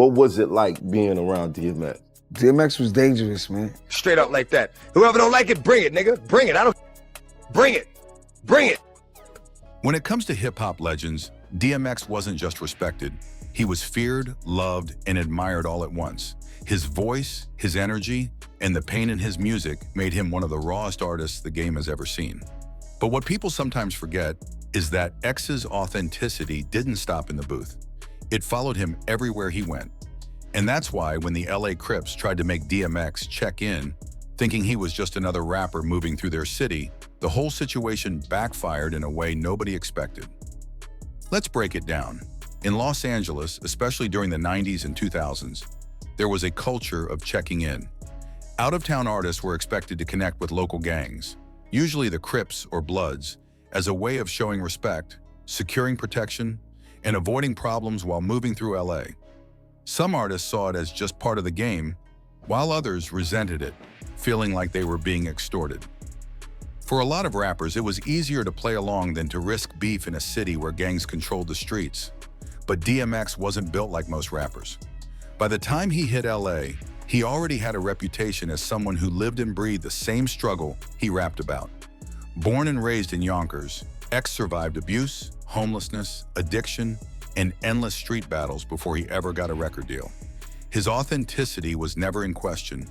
What was it like being around DMX? DMX was dangerous, man. Straight up like that. Whoever don't like it, bring it, nigga. Bring it. I don't. Bring it. Bring it. When it comes to hip-hop legends, DMX wasn't just respected. He was feared, loved, and admired all at once. His voice, his energy, and the pain in his music made him one of the rawest artists the game has ever seen. But what people sometimes forget is that X's authenticity didn't stop in the booth. It followed him everywhere he went. And that's why when the LA Crips tried to make DMX check in, thinking he was just another rapper moving through their city, the whole situation backfired in a way nobody expected. Let's break it down. In Los Angeles, especially during the 90s and 2000s, there was a culture of checking in. Out-of-town artists were expected to connect with local gangs, usually the Crips or Bloods, as a way of showing respect, securing protection, and avoiding problems while moving through LA. Some artists saw it as just part of the game, while others resented it, feeling like they were being extorted. For a lot of rappers, it was easier to play along than to risk beef in a city where gangs controlled the streets. But DMX wasn't built like most rappers. By the time he hit LA, he already had a reputation as someone who lived and breathed the same struggle he rapped about. Born and raised in Yonkers, X survived abuse, homelessness, addiction, and endless street battles before he ever got a record deal. His authenticity was never in question,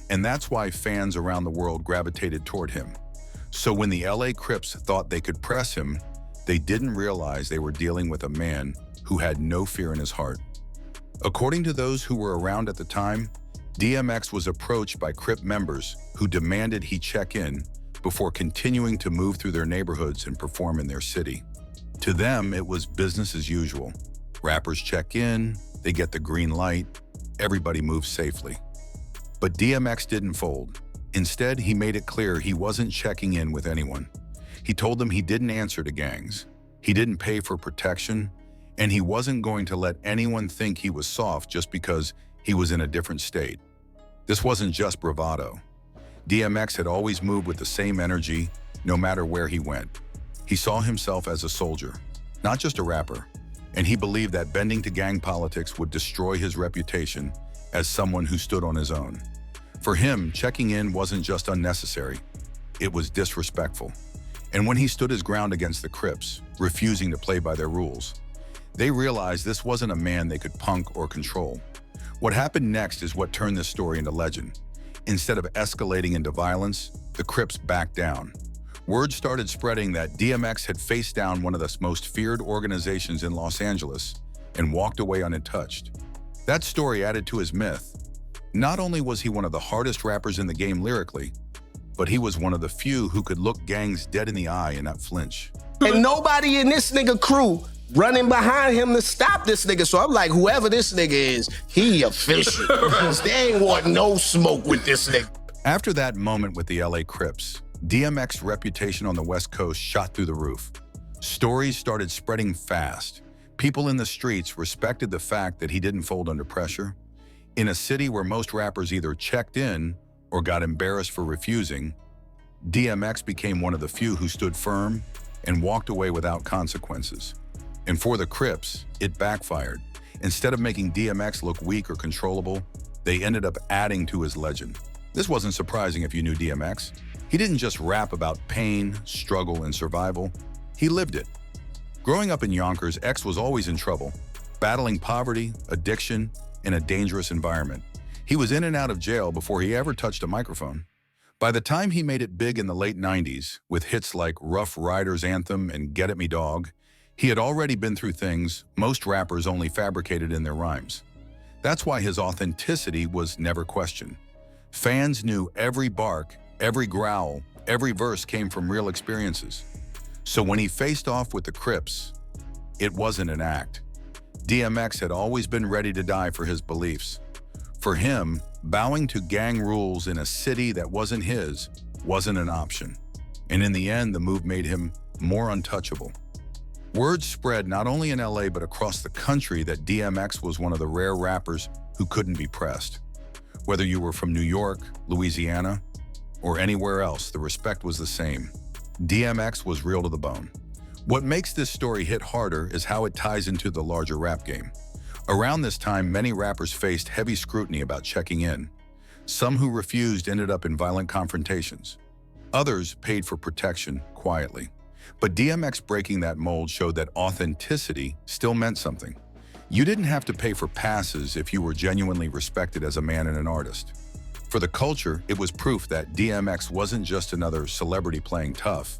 and that's why fans around the world gravitated toward him. So when the LA Crips thought they could press him, they didn't realize they were dealing with a man who had no fear in his heart. According to those who were around at the time, DMX was approached by Crip members who demanded he check in before continuing to move through their neighborhoods and perform in their city. To them, it was business as usual. Rappers check in, they get the green light, everybody moves safely. But DMX didn't fold. Instead, he made it clear he wasn't checking in with anyone. He told them he didn't answer to gangs, he didn't pay for protection, and he wasn't going to let anyone think he was soft just because he was in a different state. This wasn't just bravado. DMX had always moved with the same energy, no matter where he went. He saw himself as a soldier, not just a rapper, and he believed that bending to gang politics would destroy his reputation as someone who stood on his own. For him, checking in wasn't just unnecessary, it was disrespectful. And when he stood his ground against the Crips, refusing to play by their rules, they realized this wasn't a man they could punk or control. What happened next is what turned this story into legend. Instead of escalating into violence, the Crips backed down. Word started spreading that DMX had faced down one of the most feared organizations in Los Angeles and walked away untouched. That story added to his myth. Not only was he one of the hardest rappers in the game lyrically, but he was one of the few who could look gangs dead in the eye and not flinch. And nobody in this nigga crew running behind him to stop this nigga. So I'm like, whoever this nigga is, he official. They ain't want no smoke with this nigga. After that moment with the LA Crips, DMX's reputation on the West Coast shot through the roof. Stories started spreading fast. People in the streets respected the fact that he didn't fold under pressure. In a city where most rappers either checked in or got embarrassed for refusing, DMX became one of the few who stood firm and walked away without consequences. And for the Crips, it backfired. Instead of making DMX look weak or controllable, they ended up adding to his legend. This wasn't surprising if you knew DMX. He didn't just rap about pain, struggle, and survival. He lived it. Growing up in Yonkers, X was always in trouble, battling poverty, addiction, and a dangerous environment. He was in and out of jail before he ever touched a microphone. By the time he made it big in the late 90s, with hits like Rough Riders Anthem and Get At Me Dog, he had already been through things most rappers only fabricated in their rhymes. That's why his authenticity was never questioned. Fans knew every bark, every growl, every verse came from real experiences. So when he faced off with the Crips, it wasn't an act. DMX had always been ready to die for his beliefs. For him, bowing to gang rules in a city that wasn't his wasn't an option. And in the end, the move made him more untouchable. Word spread not only in LA but across the country that DMX was one of the rare rappers who couldn't be pressed. Whether you were from New York, Louisiana, or anywhere else, the respect was the same. DMX was real to the bone. What makes this story hit harder is how it ties into the larger rap game. Around this time, many rappers faced heavy scrutiny about checking in. Some who refused ended up in violent confrontations. Others paid for protection quietly. But DMX breaking that mold showed that authenticity still meant something. You didn't have to pay for passes if you were genuinely respected as a man and an artist. For the culture, it was proof that DMX wasn't just another celebrity playing tough.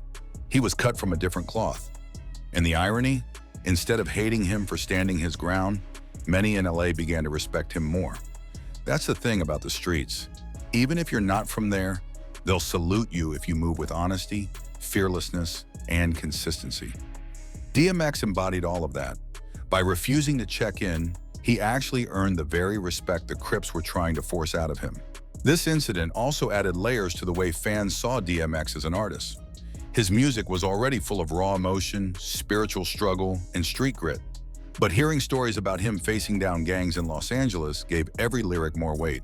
He was cut from a different cloth. And the irony? Instead of hating him for standing his ground, many in LA began to respect him more. That's the thing about the streets. Even if you're not from there, they'll salute you if you move with honesty, fearlessness, and consistency. DMX embodied all of that. By refusing to check in, he actually earned the very respect the Crips were trying to force out of him. This incident also added layers to the way fans saw DMX as an artist. His music was already full of raw emotion, spiritual struggle, and street grit. But hearing stories about him facing down gangs in Los Angeles gave every lyric more weight.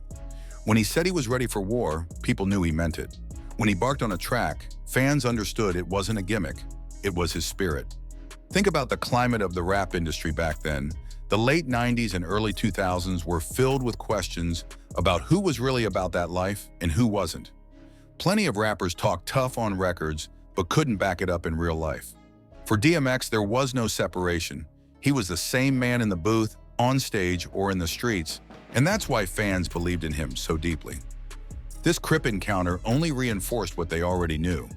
When he said he was ready for war, people knew he meant it. When he barked on a track, fans understood it wasn't a gimmick, it was his spirit. Think about the climate of the rap industry back then. The late 90s and early 2000s were filled with questions about who was really about that life and who wasn't. Plenty of rappers talked tough on records, but couldn't back it up in real life. For DMX, there was no separation. He was the same man in the booth, on stage, or in the streets, and that's why fans believed in him so deeply. This Crip encounter only reinforced what they already knew.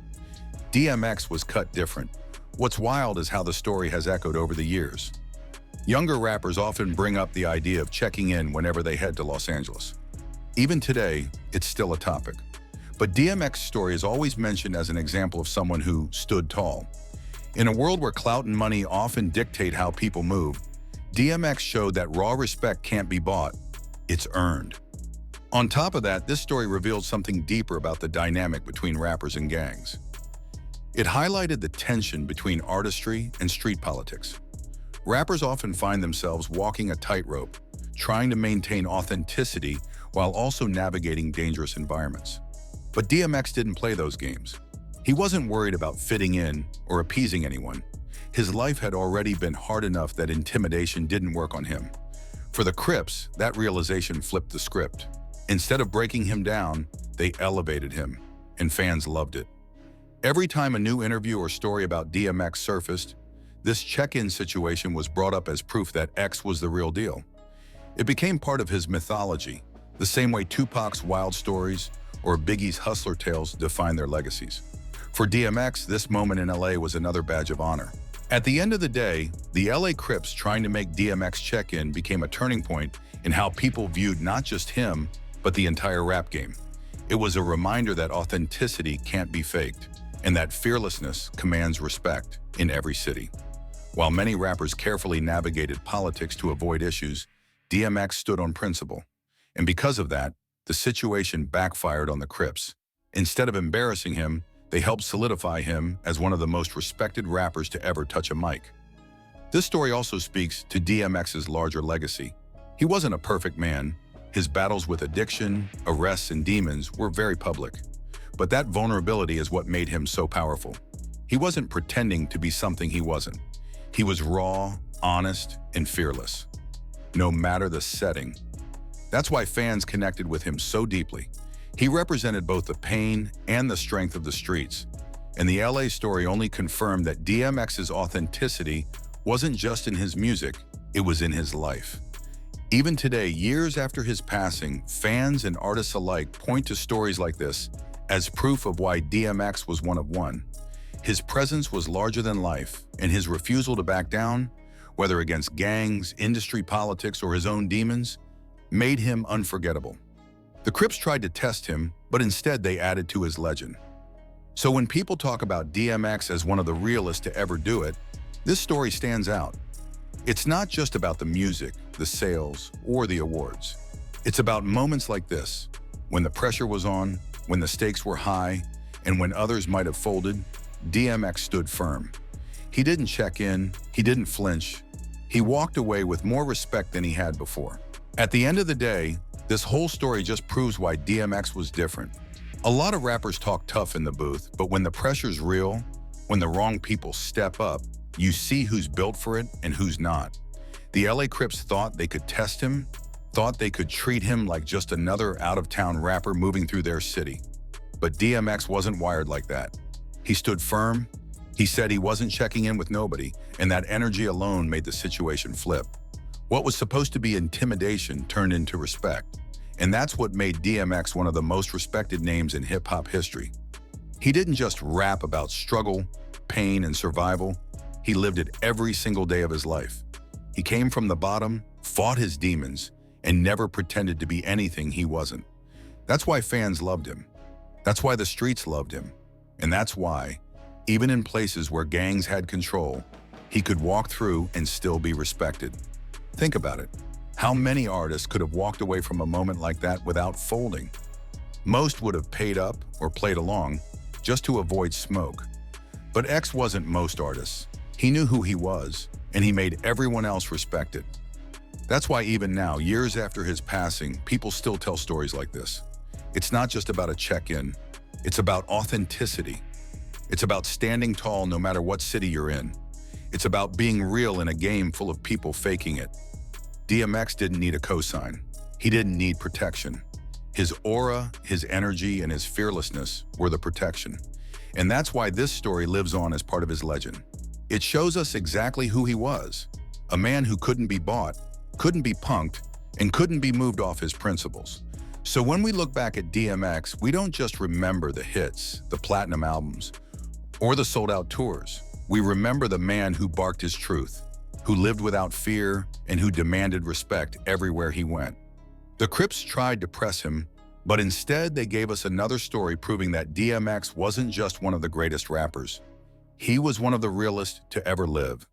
DMX was cut different. What's wild is how the story has echoed over the years. Younger rappers often bring up the idea of checking in whenever they head to Los Angeles. Even today, it's still a topic. But DMX's story is always mentioned as an example of someone who stood tall. In a world where clout and money often dictate how people move, DMX showed that raw respect can't be bought, it's earned. On top of that, this story revealed something deeper about the dynamic between rappers and gangs. It highlighted the tension between artistry and street politics. Rappers often find themselves walking a tightrope, trying to maintain authenticity while also navigating dangerous environments. But DMX didn't play those games. He wasn't worried about fitting in or appeasing anyone. His life had already been hard enough that intimidation didn't work on him. For the Crips, that realization flipped the script. Instead of breaking him down, they elevated him, and fans loved it. Every time a new interview or story about DMX surfaced, this check-in situation was brought up as proof that X was the real deal. It became part of his mythology, the same way Tupac's wild stories or Biggie's hustler tales define their legacies. For DMX, this moment in LA was another badge of honor. At the end of the day, the LA Crips trying to make DMX check-in became a turning point in how people viewed not just him, but the entire rap game. It was a reminder that authenticity can't be faked, and that fearlessness commands respect in every city. While many rappers carefully navigated politics to avoid issues, DMX stood on principle. And because of that, the situation backfired on the Crips. Instead of embarrassing him, they helped solidify him as one of the most respected rappers to ever touch a mic. This story also speaks to DMX's larger legacy. He wasn't a perfect man. His battles with addiction, arrests, and demons were very public. But that vulnerability is what made him so powerful. He wasn't pretending to be something he wasn't. He was raw, honest, and fearless, no matter the setting. That's why fans connected with him so deeply. He represented both the pain and the strength of the streets. And the LA story only confirmed that DMX's authenticity wasn't just in his music, it was in his life. Even today, years after his passing, fans and artists alike point to stories like this as proof of why DMX was one of one. His presence was larger than life, and his refusal to back down, whether against gangs, industry politics, or his own demons, made him unforgettable. The Crips tried to test him, but instead they added to his legend. So when people talk about DMX as one of the realest to ever do it, this story stands out. It's not just about the music, the sales, or the awards. It's about moments like this, when the pressure was on, when the stakes were high, and when others might have folded, DMX stood firm. He didn't check in, he didn't flinch. He walked away with more respect than he had before. At the end of the day, this whole story just proves why DMX was different. A lot of rappers talk tough in the booth, but when the pressure's real, when the wrong people step up, you see who's built for it and who's not. The LA Crips thought they could test him, thought they could treat him like just another out-of-town rapper moving through their city. But DMX wasn't wired like that. He stood firm. He said he wasn't checking in with nobody, and that energy alone made the situation flip. What was supposed to be intimidation turned into respect. And that's what made DMX one of the most respected names in hip-hop history. He didn't just rap about struggle, pain, and survival. He lived it every single day of his life. He came from the bottom, fought his demons, and never pretended to be anything he wasn't. That's why fans loved him. That's why the streets loved him. And that's why, even in places where gangs had control, he could walk through and still be respected. Think about it. How many artists could have walked away from a moment like that without folding? Most would have paid up or played along just to avoid smoke. But X wasn't most artists. He knew who he was, and he made everyone else respect it. That's why even now, years after his passing, people still tell stories like this. It's not just about a check-in. It's about authenticity. It's about standing tall no matter what city you're in. It's about being real in a game full of people faking it. DMX didn't need a cosign. He didn't need protection. His aura, his energy, and his fearlessness were the protection. And that's why this story lives on as part of his legend. It shows us exactly who he was. A man who couldn't be bought, couldn't be punked, and couldn't be moved off his principles. So when we look back at DMX, we don't just remember the hits, the platinum albums, or the sold-out tours. We remember the man who barked his truth, who lived without fear, and who demanded respect everywhere he went. The Crips tried to press him, but instead they gave us another story proving that DMX wasn't just one of the greatest rappers. He was one of the realest to ever live.